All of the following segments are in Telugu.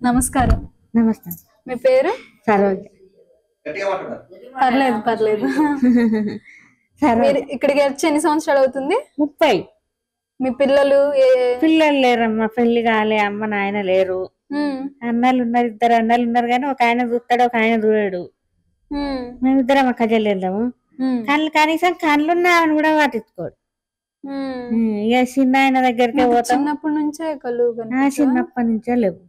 నమస్కారం. నమస్తే. మీ పేరు? సరోజ. పర్లేదు పర్లేదు. మీరు ఇక్కడికి వచ్చి ఎన్ని సంవత్సరాలు అవుతుంది? 30. మీ పిల్లలు? పిల్లలు లేరమ్మా, పెళ్లి కాలే, అమ్మ నాయన లేరు. అన్నలు ఉన్నారు, 2 అన్నలు ఉన్నారు కానీ ఒక ఆయన చూస్తాడు, ఒక ఆయన చూడాడు. మేమిద్దరం అక్క చెల్లెళ్ళము. కనీసం కళ్ళున్నామని కూడా పట్టించుకోడు. ఇక చిన్న ఆయన దగ్గరికి పోతాం. చిన్నప్పటి నుంచే కళ్ళు? చిన్నప్పటి నుంచే లేవు.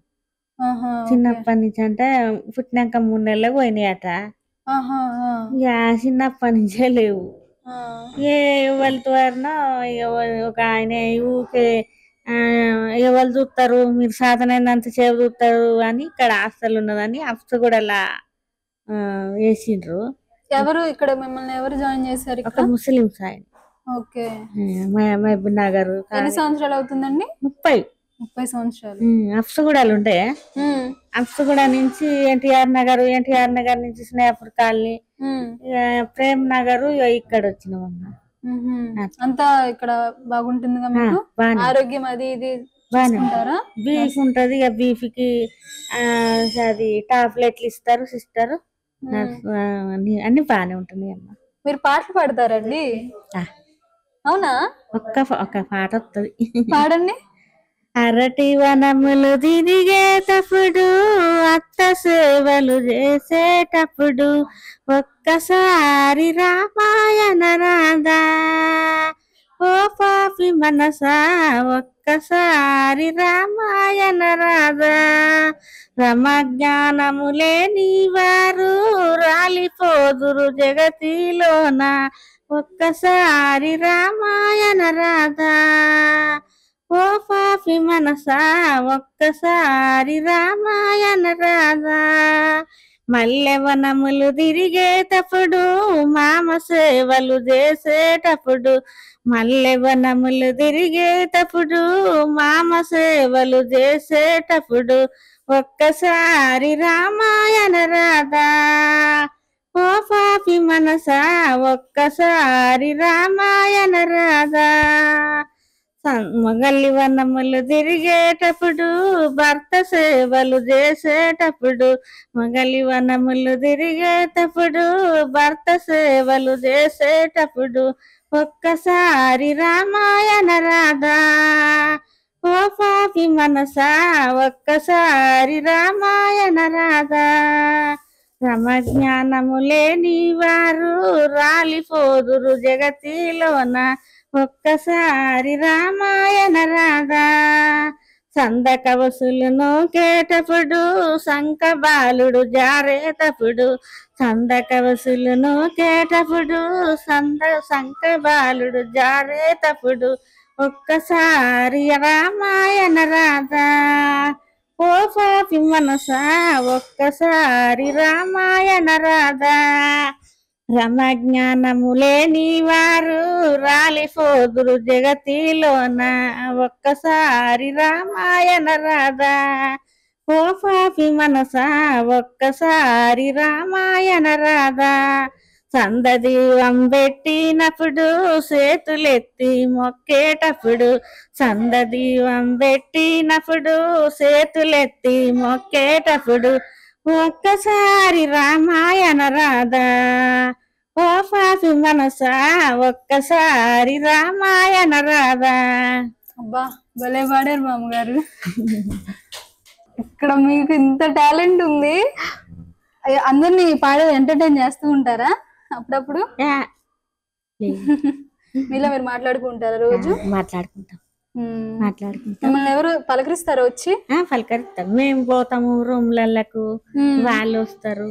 చిన్నప్పటి నుంచి అంటే పుట్టినాక 3 నెలలకు పోయినాయట. ఇక చిన్నప్పటి నుంచే లేవు. ఎవరితోనో ఒక ఆయన ఊకే ఎవరు చూస్తారు, మీరు సాధనైనంత సేపు చూస్తారు అని ఇక్కడ హాస్టల్ ఉన్నదని అఫ్స్ కూడా అలా వేసిండ్రు. ఎవరు ఇక్కడ మిమ్మల్ని ఎవరు జాయిన్ చేశారు? ఒక ముస్లిమ్స్ ఆయన. ఓకే. మహబూబ్ నగర్. ఎన్ని సంవత్సరాలు అవుతుందండి? 30 సంవత్సరాలు. అఫ్స్ కూడా ఉంటాయి. అఫ్స్ కూడా నుంచి ఎన్టీఆర్ నగర్ నుంచి స్నేహపూర్ కాలనీ, ప్రేమ్ నగర్, ఇక్కడ వచ్చినామన్నా. అంతా ఇక్కడ బాగుంటుందిగా మీకు? ఆరోగ్యం అది ఇది బీఫ్ ఉంటది. ఇక బీఫ్ కి అది టాబ్లెట్లు ఇస్తారు సిస్టర్. అన్ని బాగానే ఉంటున్నాయి అమ్మా. మీరు పాటలు పాడతారండి? అవునా? ఒక్క పాట వస్తుంది, పాడండి. అరటి వనములు తిరిగేటప్పుడు, అత్త సేవలు చేసేటప్పుడు, ఒక్కసారి రామాయణ రాధా ఓ పాపి మనసా, ఒక్కసారి రామాయణ రాధా. రమజ్ఞానము లేని వారు రాలిపోదురు జగతిలోన, ఒక్కసారి రామాయణ రాధా ఓ పాపి మనసా, ఒక్కసారి రామాయణ రాధా. మల్లెవనములు తిరిగేటప్పుడు, మామ సేవలు చేసేటప్పుడు, మల్లెవనములు తిరిగేటప్పుడు, మామ సేవలు చేసేటప్పుడు, ఒక్కసారి రామాయణ రాధా ఓ పాపి మనసా, ఒక్కసారి రామాయణ రాధా. మొగలి వనములు తిరిగేటప్పుడు, భర్త సేవలు చేసేటప్పుడు, మొగలి వనములు తిరిగేటప్పుడు, భర్త సేవలు చేసేటప్పుడు, ఒక్కసారి రామాయణ రాధా ఓ పాపి మనసా, ఒక్కసారి రామాయణ రాధా. రమజ్ఞానము లేని వారు రాలిపోదురు జగతిలోన, ఒక్కసారి రామాయణ రాధా. సందక వసులు నోకేటప్పుడు, శంఖ బాలుడు జారేటప్పుడు, సందక వసులు నోకేటప్పుడు, శంఖ బాలుడు జారేటప్పుడు, ఒక్కసారి రామాయణ రాధా ఓ పాపి మనసా, ఒక్కసారి రామాయణ రాధా. రమజ్ఞానము లేని వారు రాలిపోదురు జగతిలోన, ఒక్కసారి రామాయణ రాధా ఓ పాపి మనసా, ఒక్కసారి రామాయణ రాధా. సందదీవం పెట్టినప్పుడు, చేతులెత్తి మొక్కేటప్పుడు, సందదీవం పెట్టినప్పుడు, చేతులెత్తి మొక్కేటప్పుడు, ఒక్కసారి రామాయణ రాధా ఓ పాపి మనసా, ఒక్కసారి రామాయణ రాధా. అబ్బా భలే పాడారు మామగారు. ఇక్కడ మీకు ఇంత టాలెంట్ ఉంది. అందరినీ పాడే ఎంటర్టైన్ చేస్తూ ఉంటారా అప్పుడప్పుడు? మీలో మీరు మాట్లాడుకుంటారా రోజు? మాట్లాడుకుంటాం. మిమ్మల్ని ఎవరు పలకరిస్తారా వచ్చి? పలకరిస్తాం. మేము పోతాము రూమ్లకు, వాళ్ళు వస్తారు.